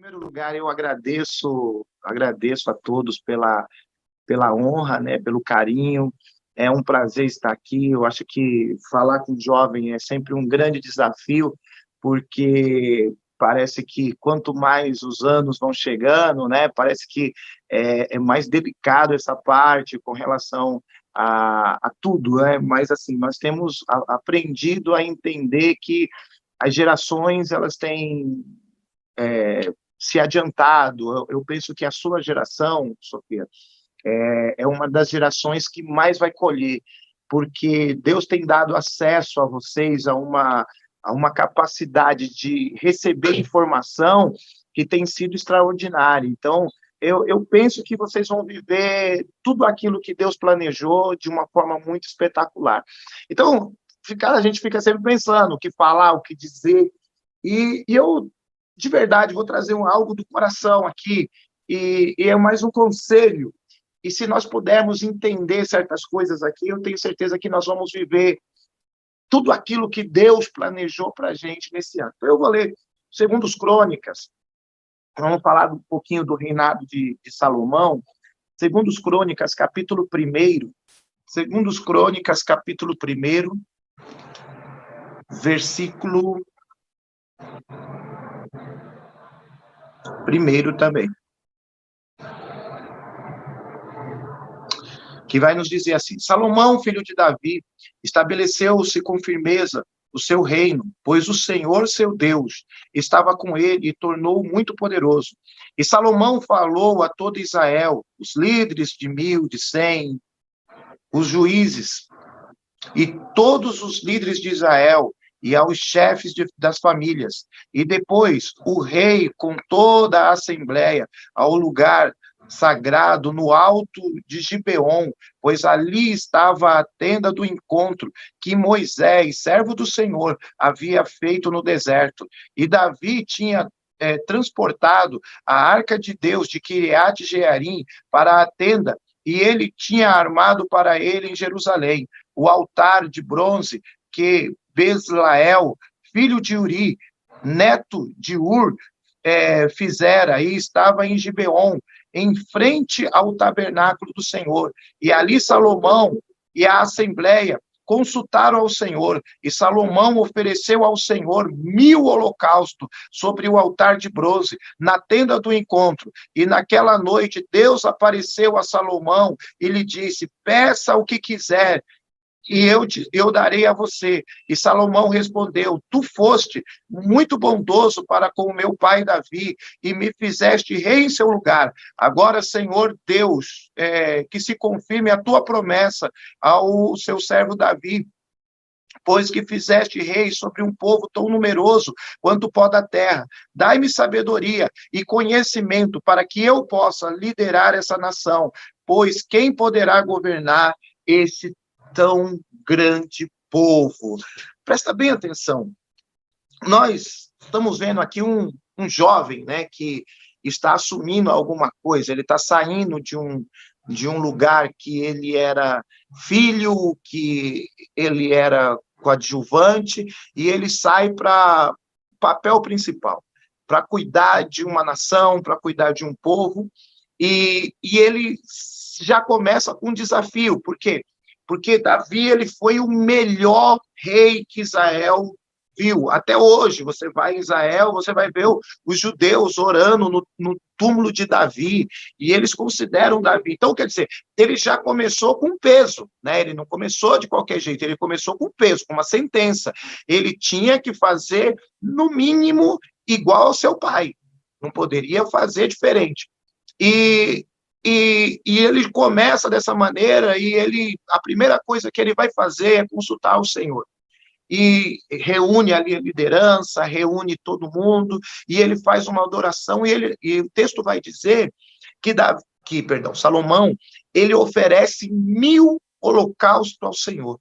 primeiro lugar, eu agradeço a todos pela honra, né, pelo carinho. É um prazer estar aqui. Eu acho que falar com jovem é sempre um grande desafio, porque parece que quanto mais os anos vão chegando, né, parece que é mais delicado essa parte com relação a tudo, né? Mas assim, nós temos aprendido a entender que as gerações elas têm se adiantado. Eu penso que a sua geração, Sofia, é uma das gerações que mais vai colher, porque Deus tem dado acesso a vocês a uma capacidade de receber informação que tem sido extraordinária. Então, eu penso que vocês vão viver tudo aquilo que Deus planejou de uma forma muito espetacular. Então, a gente fica sempre pensando o que falar, o que dizer, e eu, de verdade, vou trazer algo do coração aqui, e é mais um conselho. E se nós pudermos entender certas coisas aqui, eu tenho certeza que nós vamos viver tudo aquilo que Deus planejou para a gente nesse ano. Então, eu vou ler segundo os Crônicas, vamos falar um pouquinho do reinado de Salomão, segundo os Crônicas, capítulo 1, segundo os Crônicas, capítulo 1, versículo 1 também, que vai nos dizer assim: Salomão, filho de Davi, estabeleceu-se com firmeza o seu reino, pois o Senhor, seu Deus, estava com ele e tornou-o muito poderoso. E Salomão falou a todo Israel, os líderes de 1.000, de 100, os juízes, e todos os líderes de Israel, e aos chefes das famílias. E depois o rei, com toda a assembleia, ao lugar sagrado no alto de Gibeon, pois ali estava a tenda do encontro que Moisés, servo do Senhor, havia feito no deserto. E Davi tinha transportado a arca de Deus de Kiriat Jearim para a tenda, e ele tinha armado para ele em Jerusalém o altar de bronze que Bezlael, filho de Uri, neto de Ur, fizera, e estava em Gibeon, em frente ao tabernáculo do Senhor. E ali Salomão e a assembleia consultaram ao Senhor, e Salomão ofereceu ao Senhor 1.000 holocaustos sobre o altar de bronze, na tenda do encontro. E naquela noite Deus apareceu a Salomão e lhe disse: peça o que quiser, e eu darei a você. E Salomão respondeu: tu foste muito bondoso para com o meu pai Davi, e me fizeste rei em seu lugar. Agora, Senhor Deus, que se confirme a tua promessa ao seu servo Davi, pois que fizeste rei sobre um povo tão numeroso quanto o pó da terra. Dai-me sabedoria e conhecimento para que eu possa liderar essa nação, pois quem poderá governar esse tão grande povo? Presta bem atenção. Nós estamos vendo aqui um jovem, né, que está assumindo alguma coisa. Ele está saindo de um lugar que ele era filho, que ele era coadjuvante, e ele sai para o papel principal, para cuidar de uma nação, para cuidar de um povo, e ele já começa com um desafio. Por quê? Porque Davi ele foi o melhor rei que Israel viu. Até hoje, você vai em Israel, você vai ver os judeus orando no túmulo de Davi, e eles consideram Davi. Então, quer dizer, ele já começou com peso, né? Ele não começou de qualquer jeito, ele começou com peso, com uma sentença. Ele tinha que fazer, no mínimo, igual ao seu pai. Não poderia fazer diferente. E ele começa dessa maneira, e a primeira coisa que ele vai fazer é consultar o Senhor. E reúne ali a liderança, reúne todo mundo, e ele faz uma adoração, e o texto vai dizer que Salomão, ele oferece 1.000 holocaustos ao Senhor.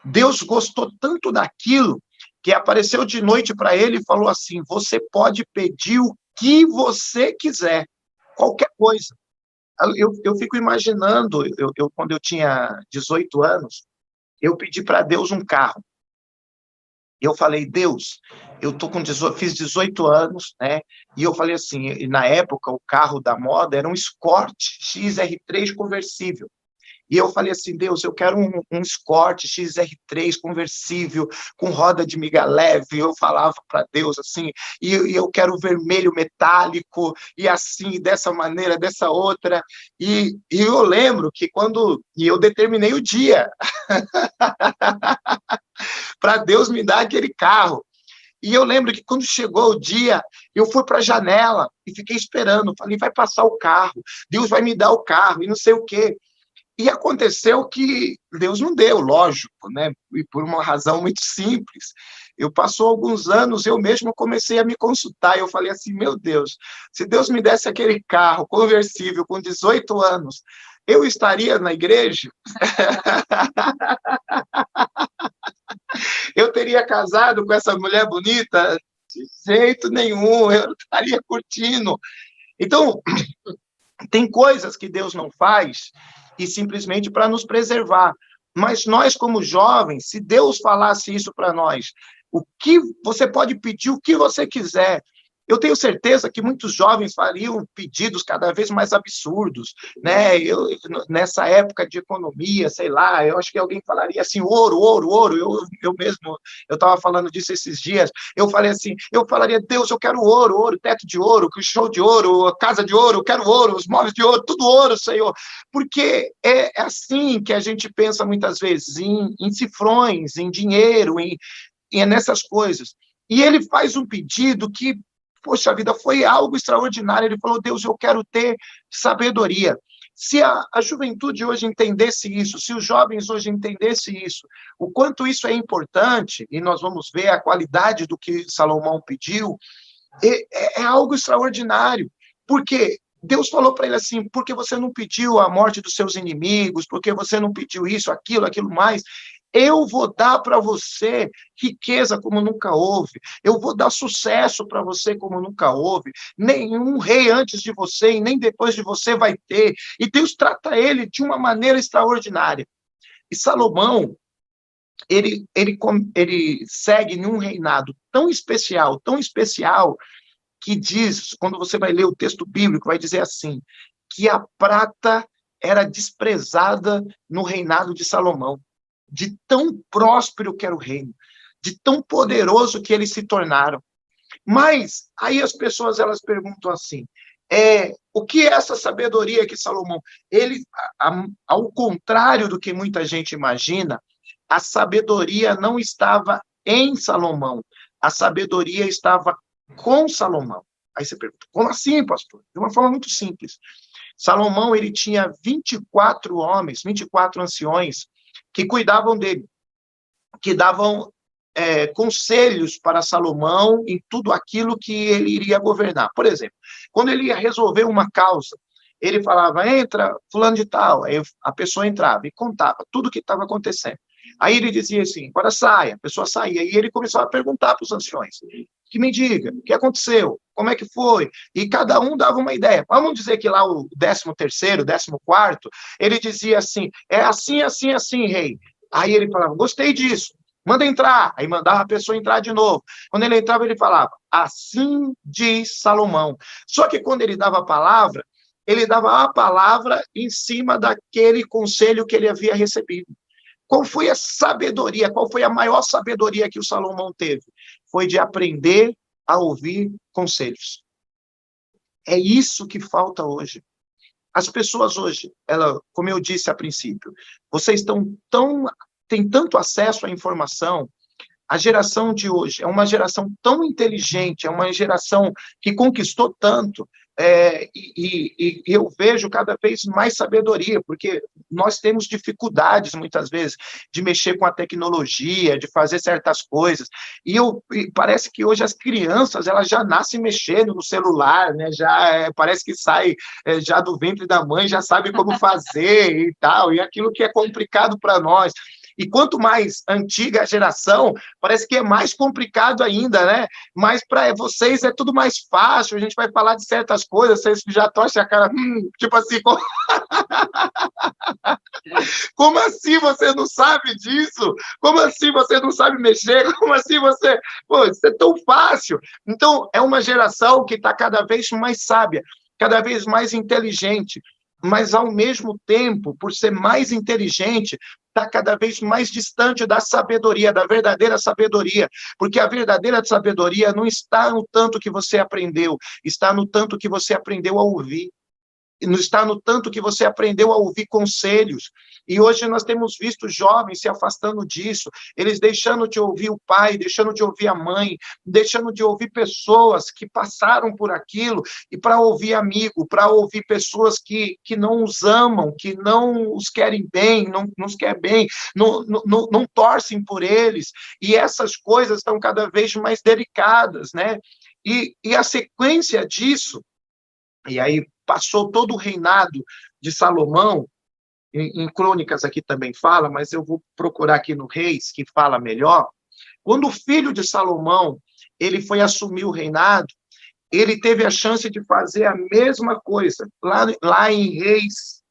Deus gostou tanto daquilo, que apareceu de noite para ele e falou assim: você pode pedir o que você quiser, qualquer coisa. Eu fico imaginando, quando eu tinha 18 anos, eu pedi para Deus um carro. Eu falei, Deus, fiz 18 anos, né? E eu falei assim, e na época o carro da moda era um Escort XR3 conversível. E eu falei assim, Deus, eu quero um Escort XR3 conversível, com roda de miga leve. Eu falava para Deus assim, e eu quero vermelho metálico, e assim, dessa maneira, dessa outra. E eu lembro que e eu determinei o dia para Deus me dar aquele carro. E eu lembro que quando chegou o dia, eu fui para a janela e fiquei esperando. Falei, vai passar o carro, Deus vai me dar o carro, e não sei o quê. E aconteceu que Deus não deu, lógico, né? E por uma razão muito simples. Eu passou alguns anos, eu mesmo comecei a me consultar. Eu falei assim, meu Deus, se Deus me desse aquele carro conversível com 18 anos, eu estaria na igreja? Eu teria casado com essa mulher bonita? De jeito nenhum, eu estaria curtindo. Então, tem coisas que Deus não faz e simplesmente para nos preservar. Mas nós, como jovens, se Deus falasse isso para nós, o que você pode pedir o que você quiser. Eu tenho certeza que muitos jovens fariam pedidos cada vez mais absurdos, né? Nessa época de economia, sei lá, eu acho que alguém falaria assim, ouro, ouro, ouro. Eu mesmo, eu estava falando disso esses dias. Eu falei assim, eu falaria, Deus, eu quero ouro, ouro, teto de ouro, show de ouro, casa de ouro, eu quero ouro, os móveis de ouro, tudo ouro, Senhor. Porque é assim que a gente pensa muitas vezes, em cifrões, em dinheiro, nessas coisas. E ele faz um pedido que, poxa vida, foi algo extraordinário. Ele falou, Deus, eu quero ter sabedoria. Se a juventude hoje entendesse isso, se os jovens hoje entendessem isso, o quanto isso é importante, e nós vamos ver a qualidade do que Salomão pediu, é algo extraordinário. Porque Deus falou para ele assim, porque você não pediu a morte dos seus inimigos, porque você não pediu isso, aquilo mais, eu vou dar para você riqueza como nunca houve. Eu vou dar sucesso para você como nunca houve. Nenhum rei antes de você e nem depois de você vai ter. E Deus trata ele de uma maneira extraordinária. E Salomão, ele segue num reinado tão especial, que diz, quando você vai ler o texto bíblico, vai dizer assim, que a prata era desprezada no reinado de Salomão, de tão próspero que era o reino, de tão poderoso que eles se tornaram. Mas aí as pessoas elas perguntam assim, o que é essa sabedoria que Salomão? Ele, ao contrário do que muita gente imagina, a sabedoria não estava em Salomão, a sabedoria estava com Salomão. Aí você pergunta, como assim, pastor? De uma forma muito simples. Salomão, ele tinha 24 homens, 24 anciões, que cuidavam dele, que davam conselhos para Salomão em tudo aquilo que ele iria governar. Por exemplo, quando ele ia resolver uma causa, ele falava, entra fulano de tal, aí a pessoa entrava e contava tudo o que estava acontecendo. Aí ele dizia assim, agora saia, a pessoa saía, e ele começava a perguntar para os anciões, que me diga, o que aconteceu, como é que foi, e cada um dava uma ideia. Vamos dizer que lá o 13º, 14º, ele dizia assim, é assim, assim, assim, rei. Aí ele falava, gostei disso, manda entrar. Aí mandava a pessoa entrar de novo. Quando ele entrava, ele falava, assim diz Salomão. Só que quando ele dava a palavra em cima daquele conselho que ele havia recebido. Qual foi a sabedoria, qual foi a maior sabedoria que o Salomão teve? Foi de aprender a ouvir conselhos. É isso que falta hoje. As pessoas hoje, como eu disse a princípio, vocês têm tanto acesso à informação. A geração de hoje é uma geração tão inteligente, é uma geração que conquistou tanto, e eu vejo cada vez mais sabedoria, porque nós temos dificuldades, muitas vezes, de mexer com a tecnologia, de fazer certas coisas, e parece que hoje as crianças elas já nascem mexendo no celular, né? Parece que sai já do ventre da mãe, já sabe como fazer e tal, e aquilo que é complicado para nós. E quanto mais antiga a geração, parece que é mais complicado ainda, né? Mas para vocês é tudo mais fácil, a gente vai falar de certas coisas, vocês já torcem a cara, tipo assim, Como assim você não sabe disso? Como assim você não sabe mexer? Como assim você... Pô, isso é tão fácil. Então, é uma geração que está cada vez mais sábia, cada vez mais inteligente, mas, ao mesmo tempo, por ser mais inteligente, está cada vez mais distante da sabedoria, da verdadeira sabedoria, porque a verdadeira sabedoria não está no tanto que você aprendeu, está no tanto que você aprendeu a ouvir. Não está no tanto que você aprendeu a ouvir conselhos. E hoje nós temos visto jovens se afastando disso, eles deixando de ouvir o pai, deixando de ouvir a mãe, deixando de ouvir pessoas que passaram por aquilo, e para ouvir amigo, para ouvir pessoas que não os amam, que não os querem bem, não os querem bem, não torcem por eles. E essas coisas estão cada vez mais delicadas, né? E a sequência disso, e aí passou todo o reinado de Salomão, em Crônicas aqui também fala, mas eu vou procurar aqui no Reis, que fala melhor. Quando o filho de Salomão ele foi assumir o reinado, ele teve a chance de fazer a mesma coisa, lá em Reis,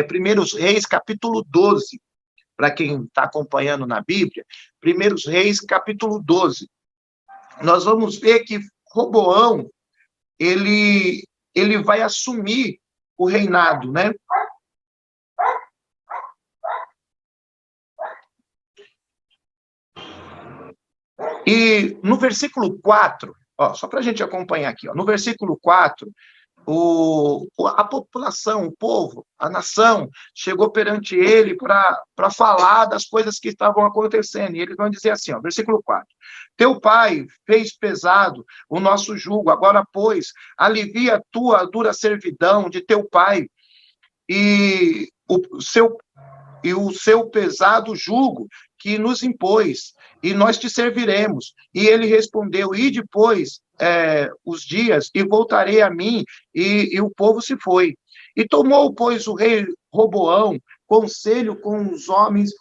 Primeiros Reis, capítulo 12, para quem está acompanhando na Bíblia, Primeiros Reis, capítulo 12. Nós vamos ver que Roboão, ele vai assumir o reinado, né? E no versículo 4, ó, só para a gente acompanhar aqui, ó, no versículo 4, a população, o povo, a nação, chegou perante ele para falar das coisas que estavam acontecendo. E eles vão dizer assim, ó, versículo 4. Teu pai fez pesado o nosso jugo, agora, pois, alivia a dura servidão de teu pai e o seu pesado jugo que nos impôs, e nós te serviremos. E ele respondeu, e depois os dias, e voltarei a mim, e o povo se foi. E tomou, pois, o rei Roboão conselho com os homens,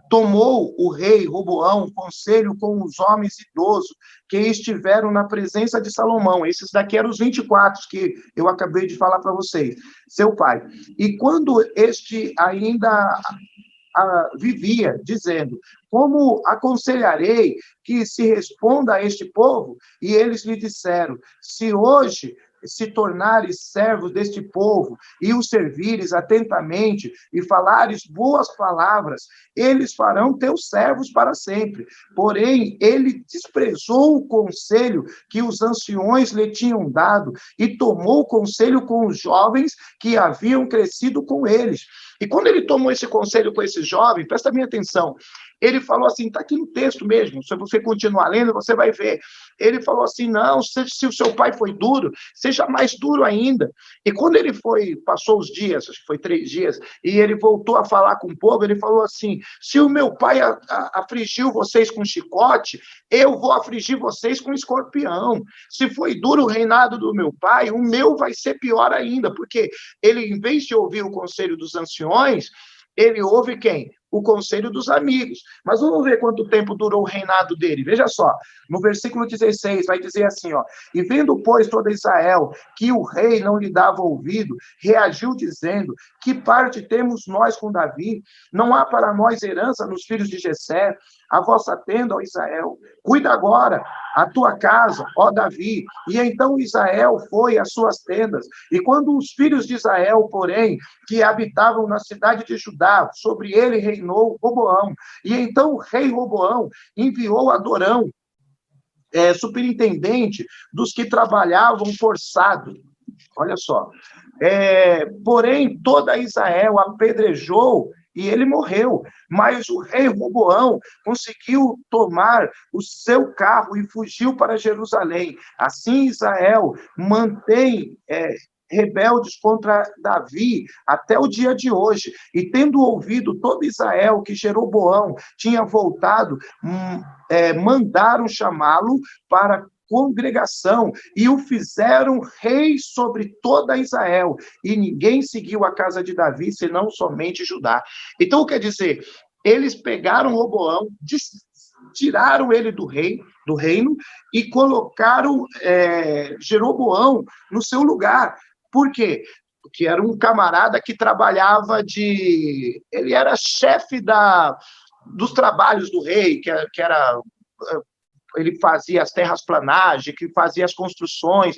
tomou o rei Roboão conselho com os homens idosos que estiveram na presença de Salomão. Esses daqui eram os 24 que eu acabei de falar para vocês, seu pai. E quando este ainda vivia, dizendo, como aconselharei que se responda a este povo? E eles lhe disseram, se hoje se tornares servos deste povo e os servires atentamente e falares boas palavras, eles farão teus servos para sempre. Porém, ele desprezou o conselho que os anciões lhe tinham dado e tomou conselho com os jovens que haviam crescido com eles. E quando ele tomou esse conselho com esse jovem, presta bem atenção, ele falou assim, está aqui no texto mesmo, se você continuar lendo, você vai ver. Ele falou assim, não, se o seu pai foi duro, seja mais duro ainda. E quando ele passou os dias, acho que foi 3 dias, e ele voltou a falar com o povo, ele falou assim, se o meu pai afligiu vocês com chicote, eu vou afligir vocês com escorpião. Se foi duro o reinado do meu pai, o meu vai ser pior ainda, porque ele, em vez de ouvir o conselho dos anciões, ele ouve quem? O conselho dos amigos. Mas vamos ver quanto tempo durou o reinado dele. Veja só, no versículo 16, vai dizer assim, ó, e vendo, pois, toda Israel, que o rei não lhe dava ouvido, reagiu dizendo, que parte temos nós com Davi? Não há para nós herança nos filhos de Jessé, a vossa tenda, ó Israel. Cuida agora a tua casa, ó Davi. E então Israel foi às suas tendas. E quando os filhos de Israel, porém, que habitavam na cidade de Judá, sobre ele reinou Roboão. E então o rei Roboão enviou Adorão, superintendente dos que trabalhavam forçado. Olha só. Porém, toda Israel apedrejou e ele morreu. Mas o rei Roboão conseguiu tomar o seu carro e fugiu para Jerusalém. Assim, Israel mantém rebeldes contra Davi até o dia de hoje. E tendo ouvido todo Israel que Jeroboão tinha voltado, mandaram chamá-lo para congregação e o fizeram rei sobre toda Israel. E ninguém seguiu a casa de Davi, senão somente Judá. Então, quer dizer, eles pegaram Roboão, tiraram ele do reino e colocaram Jeroboão no seu lugar. Por quê? que era um camarada que trabalhava de... Ele era chefe dos trabalhos do rei, que era ele fazia as terraplanagens, que fazia as construções.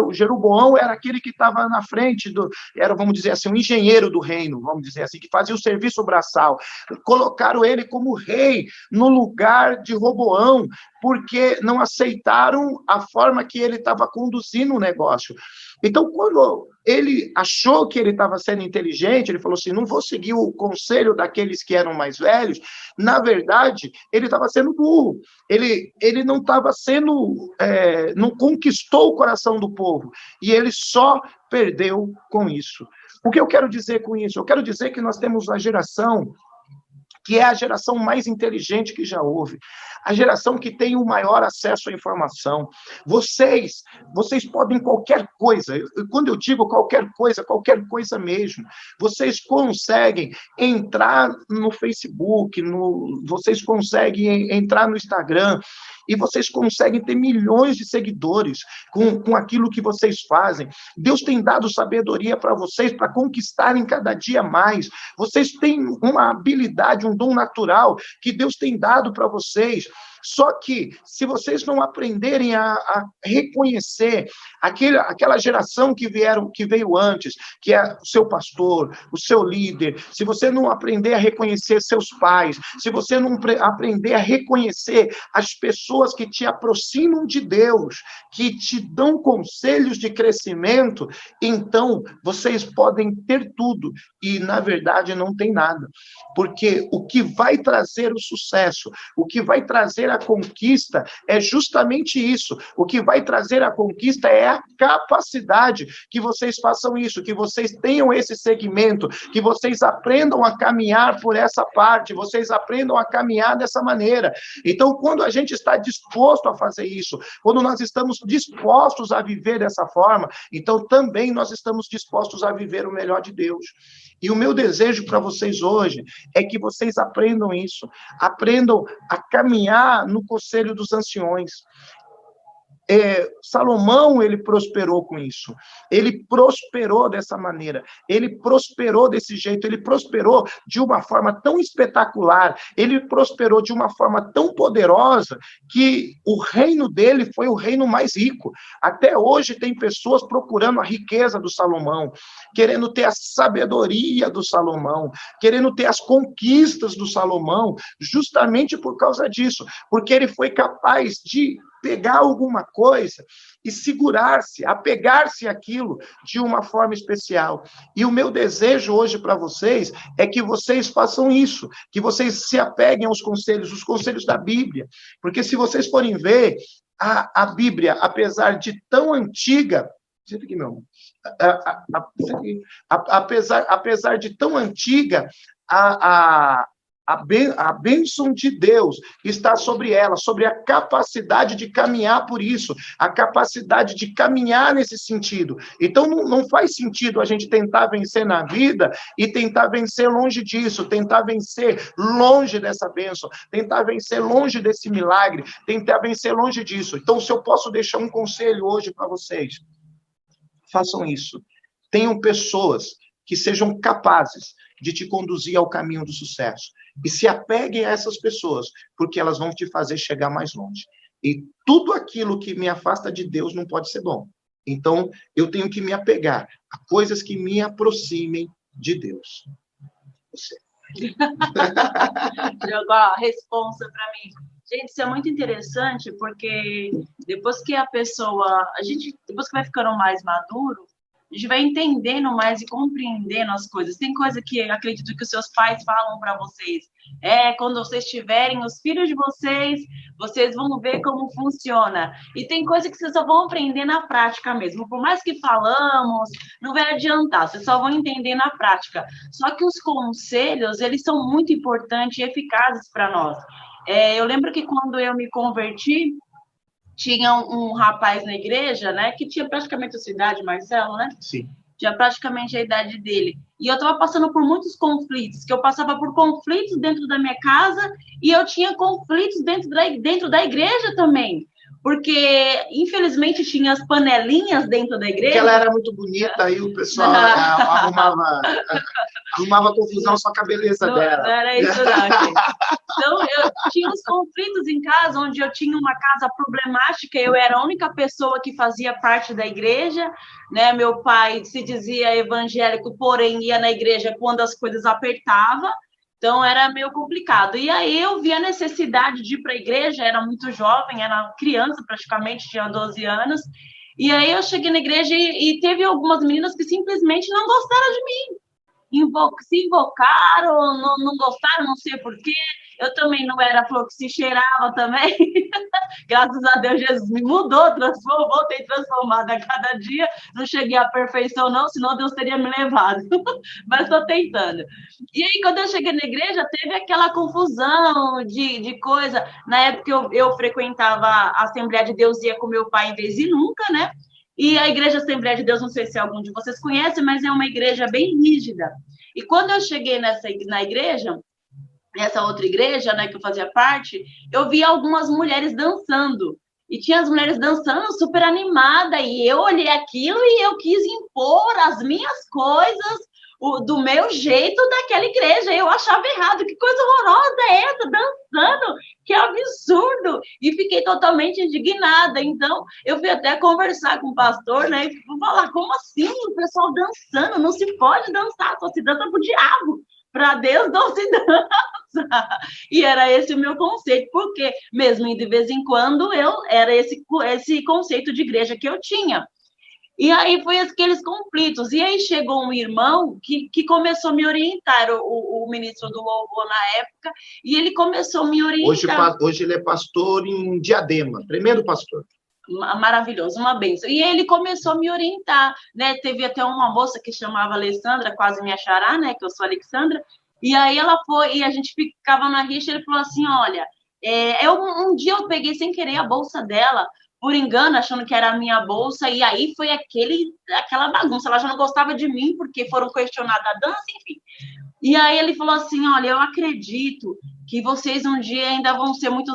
O Jeroboão era aquele que estava na frente era, vamos dizer assim, um engenheiro do reino, vamos dizer assim, que fazia o serviço braçal. Colocaram ele como rei no lugar de Roboão, porque não aceitaram a forma que ele estava conduzindo o negócio. Então, quando ele achou que ele estava sendo inteligente, ele falou assim, não vou seguir o conselho daqueles que eram mais velhos. Na verdade, ele estava sendo burro. Ele não estava não conquistou o coração do povo. E ele só perdeu com isso. O que eu quero dizer com isso? Eu quero dizer que nós temos uma geração que é a geração mais inteligente que já houve, a geração que tem o maior acesso à informação. Vocês podem qualquer coisa, quando eu digo qualquer coisa mesmo, vocês conseguem entrar no Facebook, vocês conseguem entrar no Instagram, e vocês conseguem ter milhões de seguidores com aquilo que vocês fazem. Deus tem dado sabedoria para vocês, para conquistarem cada dia mais. Vocês têm uma habilidade, um dom natural que Deus tem dado para vocês. Só que, se vocês não aprenderem a reconhecer aquela geração que veio antes, que é o seu pastor, o seu líder, se você não aprender a reconhecer seus pais, se você não aprender a reconhecer as pessoas que te aproximam de Deus, que te dão conselhos de crescimento, então vocês podem ter tudo e, na verdade, não tem nada. Porque o que vai trazer o sucesso, o que vai trazer a conquista é justamente isso. O que vai trazer a conquista é a capacidade que vocês façam isso, que vocês tenham esse segmento, que vocês aprendam a caminhar por essa parte, vocês aprendam a caminhar dessa maneira. Então, quando a gente está disposto a fazer isso, quando nós estamos dispostos a viver dessa forma, então também nós estamos dispostos a viver o melhor de Deus. E o meu desejo para vocês hoje é que vocês aprendam isso, aprendam a caminhar no conselho dos anciões. Salomão, ele prosperou com isso, ele prosperou dessa maneira, ele prosperou desse jeito, ele prosperou de uma forma tão espetacular, ele prosperou de uma forma tão poderosa, que o reino dele foi o reino mais rico. Até hoje tem pessoas procurando a riqueza do Salomão, querendo ter a sabedoria do Salomão, querendo ter as conquistas do Salomão, justamente por causa disso, porque ele foi capaz de pegar alguma coisa e segurar-se, apegar-se àquilo de uma forma especial. E o meu desejo hoje para vocês é que vocês façam isso, que vocês se apeguem aos conselhos, os conselhos da Bíblia. Porque se vocês forem ver, a Bíblia, apesar de tão antiga, senta aqui, meu amor. Apesar de tão antiga, a bênção de Deus está sobre ela, sobre a capacidade de caminhar por isso, a capacidade de caminhar nesse sentido. Então, não faz sentido a gente tentar vencer na vida e tentar vencer longe disso, tentar vencer longe dessa bênção, tentar vencer longe desse milagre, tentar vencer longe disso. Então, se eu posso deixar um conselho hoje para vocês, façam isso. Tenham pessoas que sejam capazes de te conduzir ao caminho do sucesso. E se apeguem a essas pessoas, porque elas vão te fazer chegar mais longe. E tudo aquilo que me afasta de Deus não pode ser bom. Então, eu tenho que me apegar a coisas que me aproximem de Deus. Você. Jogou a responsa para mim. Gente, isso é muito interessante, porque depois que depois que vai ficando mais maduro, a gente vai entendendo mais e compreendendo as coisas. Tem coisa que eu acredito que os seus pais falam para vocês. Quando vocês tiverem os filhos de vocês, vocês vão ver como funciona. E tem coisa que vocês só vão aprender na prática mesmo. Por mais que falamos, não vai adiantar. Vocês só vão entender na prática. Só que os conselhos, eles são muito importantes e eficazes para nós. Eu lembro que quando eu me converti, tinha um rapaz na igreja, né, que tinha praticamente a sua idade, Marcelo, né? Sim. Tinha praticamente a idade dele. E eu estava passando por muitos conflitos, que eu passava por conflitos dentro da minha casa e eu tinha conflitos dentro da igreja também. porque, infelizmente, tinha as panelinhas dentro da igreja. Porque ela era muito bonita, aí o pessoal arrumava confusão só com a beleza dela. Não era isso, não, gente. Então, eu tinha uns conflitos em casa, onde eu tinha uma casa problemática, eu era a única pessoa que fazia parte da igreja, né? Meu pai se dizia evangélico, porém ia na igreja quando as coisas apertavam, então era meio complicado. E aí eu vi a necessidade de ir para a igreja, era muito jovem, era criança praticamente, tinha 12 anos, e aí eu cheguei na igreja e teve algumas meninas que simplesmente não gostaram de mim. Se invocaram, não gostaram, não sei porquê. Eu também não era flor que se cheirava também. Graças a Deus, Jesus me mudou, transformou, voltei transformada a cada dia. Não cheguei à perfeição, não, senão Deus teria me levado. Mas estou tentando. E aí, quando eu cheguei na igreja, teve aquela confusão de coisa. Na época, eu frequentava a Assembleia de Deus, ia com meu pai em vez de nunca, né? E a Igreja Assembleia de Deus, não sei se algum de vocês conhece, mas é uma igreja bem rígida. E quando eu cheguei na igreja, nessa outra igreja, né, que eu fazia parte, eu vi algumas mulheres dançando. E tinha as mulheres dançando super animada, e eu olhei aquilo e eu quis impor as minhas coisas do meu jeito daquela igreja. Eu achava errado, que coisa horrorosa é essa, dançando, que absurdo! E fiquei totalmente indignada. Então, eu fui até conversar com o pastor, né, e falar, como assim? O pessoal dançando, não se pode dançar, só se dança pro diabo. Para Deus não se dança. E era esse o meu conceito, porque mesmo de vez em quando era esse conceito de igreja que eu tinha. E aí foi aqueles conflitos. E aí chegou um irmão que começou a me orientar, o ministro do louvor na época, e ele começou a me orientar. Hoje ele é pastor em Diadema, tremendo pastor. Maravilhoso, uma bênção. E ele começou a me orientar, né? Teve até uma moça que chamava Alessandra, quase me achará, né? Que eu sou Alexandra. E aí ela foi, e a gente ficava na rixa, ele falou assim, olha, um dia eu peguei sem querer a bolsa dela, por engano, achando que era a minha bolsa, e aí foi aquela bagunça, ela já não gostava de mim, porque foram questionar a dança, enfim. E aí ele falou assim, olha, eu acredito que vocês um dia ainda vão ser muito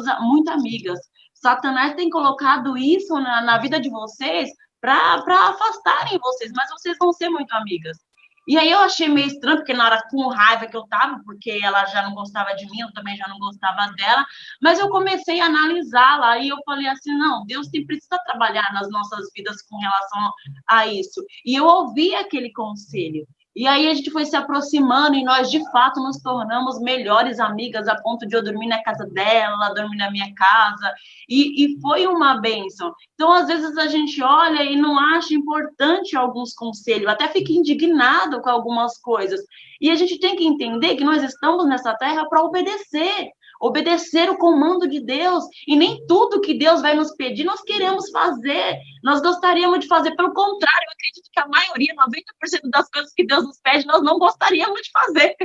amigas. Satanás tem colocado isso na vida de vocês para afastarem vocês, mas vocês vão ser muito amigas. E aí eu achei meio estranho, porque na hora com raiva que eu tava, porque ela já não gostava de mim, eu também já não gostava dela, mas eu comecei a analisá-la, e eu falei assim, não, Deus precisa trabalhar nas nossas vidas com relação a isso. E eu ouvi aquele conselho. E aí a gente foi se aproximando e nós, de fato, nos tornamos melhores amigas, a ponto de eu dormir na casa dela, ela dormir na minha casa, e foi uma bênção. Então, às vezes, a gente olha e não acha importante alguns conselhos, até fica indignado com algumas coisas. E a gente tem que entender que nós estamos nessa terra para obedecer o comando de Deus, e nem tudo que Deus vai nos pedir nós queremos fazer, nós gostaríamos de fazer, pelo contrário, eu acredito que a maioria, 90% das coisas que Deus nos pede, nós não gostaríamos de fazer.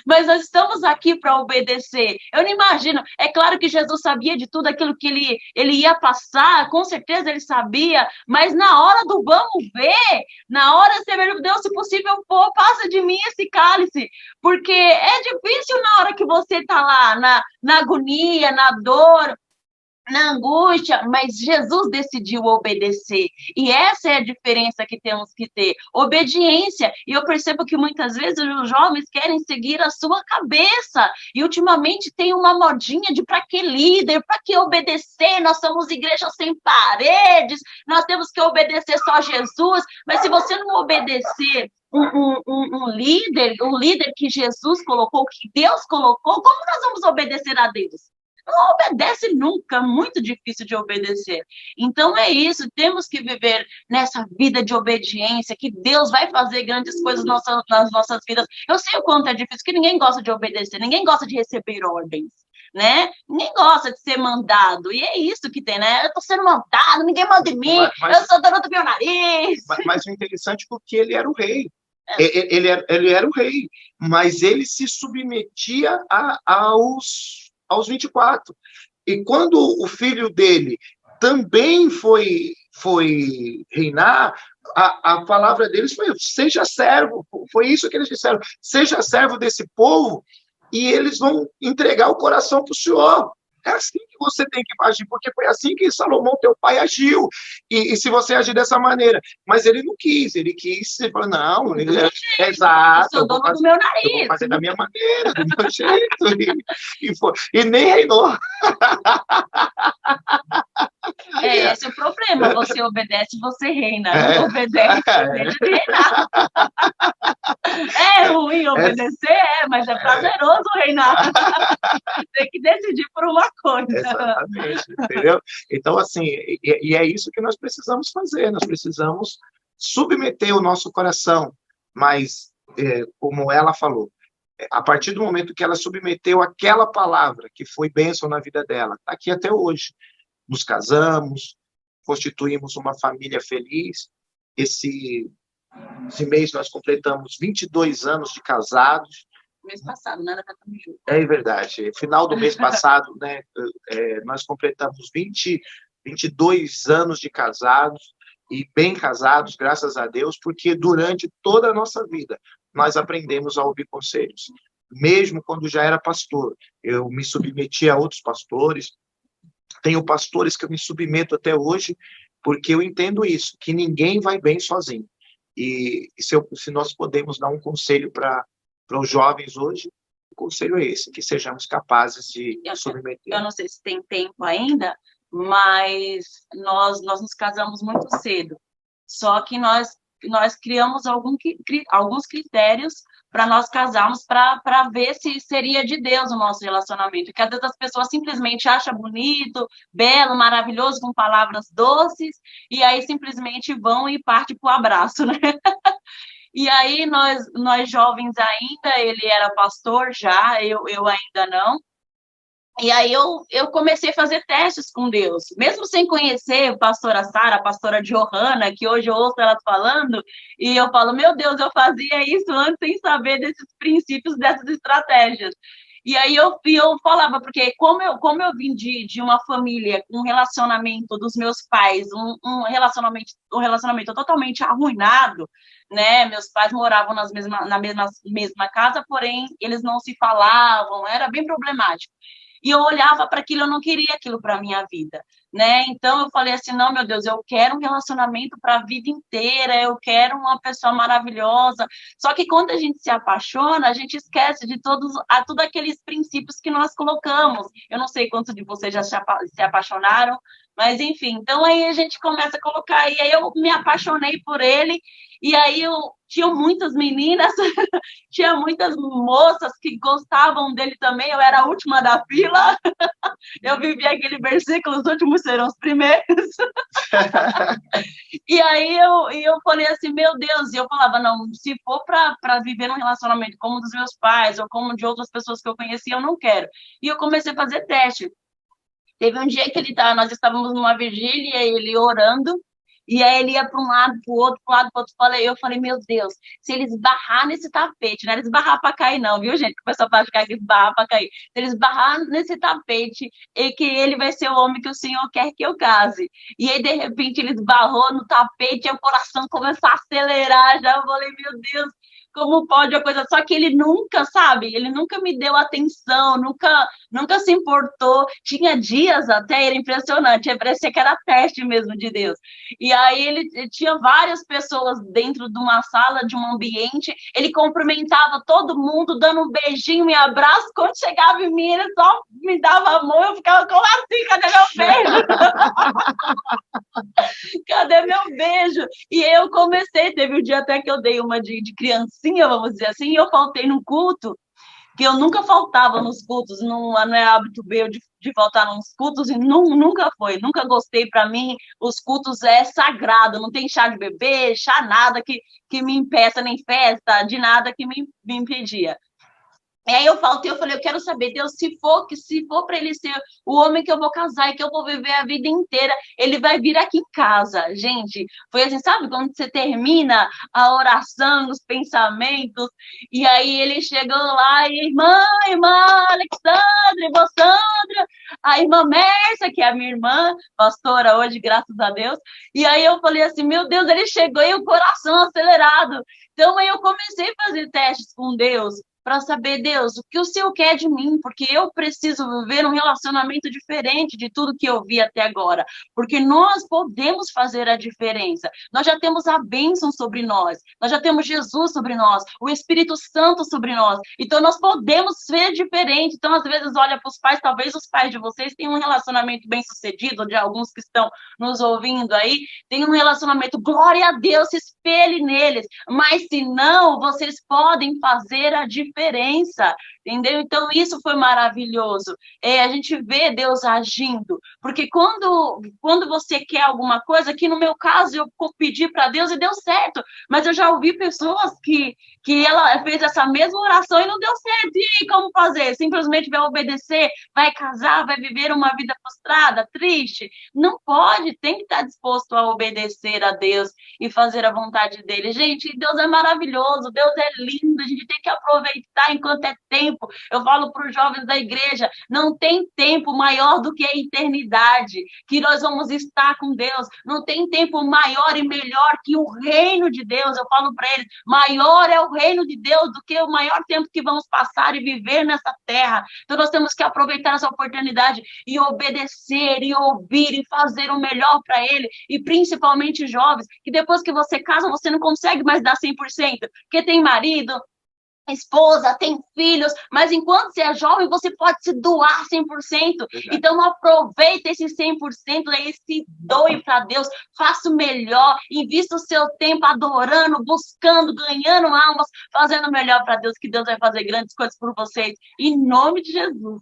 Mas nós estamos aqui para obedecer. Eu não imagino, é claro que Jesus sabia de tudo aquilo que ele ia passar, com certeza ele sabia, mas na hora do vamos ver, na hora de ser, Deus, se possível for, passa de mim esse cálice, porque é difícil na hora que você está lá, na agonia, na dor, na angústia, mas Jesus decidiu obedecer. E essa é a diferença que temos que ter, obediência. E eu percebo que muitas vezes os jovens querem seguir a sua cabeça. E ultimamente tem uma modinha de para que líder, para que obedecer, nós somos igreja sem paredes, nós temos que obedecer só a Jesus. Mas se você não obedecer um líder que Jesus colocou, que Deus colocou, como nós vamos obedecer a Deus? Não obedece nunca, muito difícil de obedecer. Então é isso, temos que viver nessa vida de obediência, que Deus vai fazer grandes coisas nas nossas vidas. Eu sei o quanto é difícil, que ninguém gosta de obedecer, ninguém gosta de receber ordens, né? Ninguém gosta de ser mandado, e é isso que tem, né? Eu tô sendo mandado, ninguém manda em mim, eu sou dono do meu nariz. Mas o interessante é porque ele era o rei. Ele era o rei, mas ele se submetia aos 24. E quando o filho dele também foi reinar, a palavra deles foi, seja servo, foi isso que eles disseram, seja servo desse povo, e eles vão entregar o coração para o Senhor. É assim que você tem que agir, porque foi assim que Salomão, teu pai, agiu. E se você agir dessa maneira, mas ele não quis, ele quis, ele falou, não, exato, eu sou dono do meu eu vou nariz. fazer da minha maneira, do meu jeito, e nem reinou. Esse é o problema, você obedece, você reina, não obedece, deixa de reinar. É ruim obedecer, mas é prazeroso reinar. Tem que decidir por uma coisa. Exatamente, entendeu? Então, assim, e é isso que nós precisamos fazer, nós precisamos submeter o nosso coração, mas, como ela falou, a partir do momento que ela submeteu aquela palavra, que foi bênção na vida dela, está aqui até hoje, nos casamos, constituímos uma família feliz, esse mês nós completamos 22 anos de casados. Mês passado, nada para estar junto. É verdade. Final do mês passado, né, nós completamos 22 anos de casados, e bem casados, graças a Deus, porque durante toda a nossa vida nós aprendemos a ouvir conselhos. Mesmo quando já era pastor, eu me submeti a outros pastores, tenho pastores que eu me submeto até hoje, porque eu entendo isso, que ninguém vai bem sozinho. E se nós podemos dar um conselho para os jovens hoje, o conselho é esse, que sejamos capazes de submeter. Eu não sei se tem tempo ainda, mas nós nos casamos muito cedo. Só que nós criamos alguns critérios para nós casarmos, para ver se seria de Deus o nosso relacionamento. Porque às vezes as pessoas simplesmente acham bonito, belo, maravilhoso, com palavras doces, e aí simplesmente vão e partem para o abraço, né? E aí nós jovens ainda, ele era pastor já, eu ainda não. E aí eu comecei a fazer testes com Deus, mesmo sem conhecer a pastora Sara, a pastora Johanna, que hoje eu ouço ela falando, e eu falo, meu Deus, eu fazia isso antes sem saber desses princípios, dessas estratégias. E aí eu falava, porque como eu vim de uma família com um relacionamento dos meus pais, um relacionamento totalmente arruinado, né? Meus pais moravam na mesma casa, porém eles não se falavam, era bem problemático. E eu olhava para aquilo, eu não queria aquilo para a minha vida, né? Então eu falei assim, não, meu Deus, eu quero um relacionamento para a vida inteira, eu quero uma pessoa maravilhosa. Só que quando a gente se apaixona, a gente esquece de todos aqueles princípios que nós colocamos. Eu não sei quantos de vocês já se apaixonaram, mas enfim, então aí a gente começa a colocar, e aí eu me apaixonei por ele, e aí eu tinha muitas meninas, tinha muitas moças que gostavam dele também, eu era a última da fila, eu vivia aquele versículo, os últimos serão os primeiros. E aí eu falei assim, meu Deus, e eu falava, não, se for para viver num relacionamento como o dos meus pais, ou como de outras pessoas que eu conhecia, eu não quero. E eu comecei a fazer teste. Teve um dia que nós estávamos numa vigília, ele orando, e aí ele ia para um lado, para o outro, eu falei, meu Deus, se ele esbarrar nesse tapete, não era esbarrar para cair não, viu, gente? O pessoal pode ficar aqui, esbarrar para cair. Se ele esbarrar nesse tapete, e que ele vai ser o homem que o Senhor quer que eu case. E aí, de repente, ele esbarrou no tapete, e o coração começou a acelerar, já eu falei, meu Deus, como pode a coisa? Só que ele nunca, sabe? Ele nunca me deu atenção, nunca se importou. Tinha dias até, era impressionante, parecia que era teste mesmo de Deus. E aí ele tinha várias pessoas dentro de uma sala, de um ambiente, ele cumprimentava todo mundo, dando um beijinho e abraço. Quando chegava em mim, ele só me dava a mão, eu ficava, como assim? Cadê meu beijo? Cadê meu beijo? E eu comecei, teve um dia até que eu dei uma de criancinha, vamos dizer assim, e eu faltei num culto, que eu nunca faltava nos cultos, não é hábito meu de faltar nos cultos, e nunca gostei. Para mim, os cultos é sagrado, não tem chá de bebê, chá nada que me impeça, nem festa, de nada que me impedia. E aí eu falei, eu quero saber, Deus, se for para ele ser o homem que eu vou casar e que eu vou viver a vida inteira, ele vai vir aqui em casa. Gente, foi assim, sabe, quando você termina a oração, os pensamentos, e aí ele chegou lá, e irmã Alexandre, irmã Sandra, a irmã Mércia, que é a minha irmã, pastora hoje, graças a Deus, e aí eu falei assim, meu Deus, ele chegou e o coração acelerado. Então aí eu comecei a fazer testes com Deus. para saber, Deus, o que o Senhor quer de mim, porque eu preciso viver um relacionamento diferente de tudo que eu vi até agora, porque nós podemos fazer a diferença. Nós já temos a bênção sobre nós já temos Jesus sobre nós, o Espírito Santo sobre nós, então nós podemos ser diferente. Então, às vezes, olha para os pais, talvez os pais de vocês tenham um relacionamento bem sucedido, de alguns que estão nos ouvindo aí, tem um relacionamento, glória a Deus, se espelhe neles, mas se não, vocês podem fazer a diferença, entendeu? Então, isso foi maravilhoso, a gente vê Deus agindo, porque quando você quer alguma coisa, que no meu caso, eu pedi para Deus e deu certo, mas eu já ouvi pessoas que ela fez essa mesma oração e não deu certo, e aí, como fazer? Simplesmente vai obedecer, vai casar, vai viver uma vida frustrada, triste? Não pode, tem que estar disposto a obedecer a Deus e fazer a vontade dele. Gente, Deus é maravilhoso, Deus é lindo, a gente tem que aproveitar enquanto é tempo. Eu falo para os jovens da igreja, não tem tempo maior do que a eternidade, que nós vamos estar com Deus, não tem tempo maior e melhor que o reino de Deus. Eu falo para eles, maior é o reino de Deus do que o maior tempo que vamos passar e viver nessa terra. Então nós temos que aproveitar essa oportunidade e obedecer, e ouvir, e fazer o melhor para ele, e principalmente jovens, que depois que você casa, você não consegue mais dar 100%, porque tem marido, esposa, tem filhos, mas enquanto você é jovem, você pode se doar 100%. Então, aproveita esse 100% aí, se doe para Deus, faça o melhor, invista o seu tempo adorando, buscando, ganhando almas, fazendo o melhor para Deus, que Deus vai fazer grandes coisas por vocês, em nome de Jesus.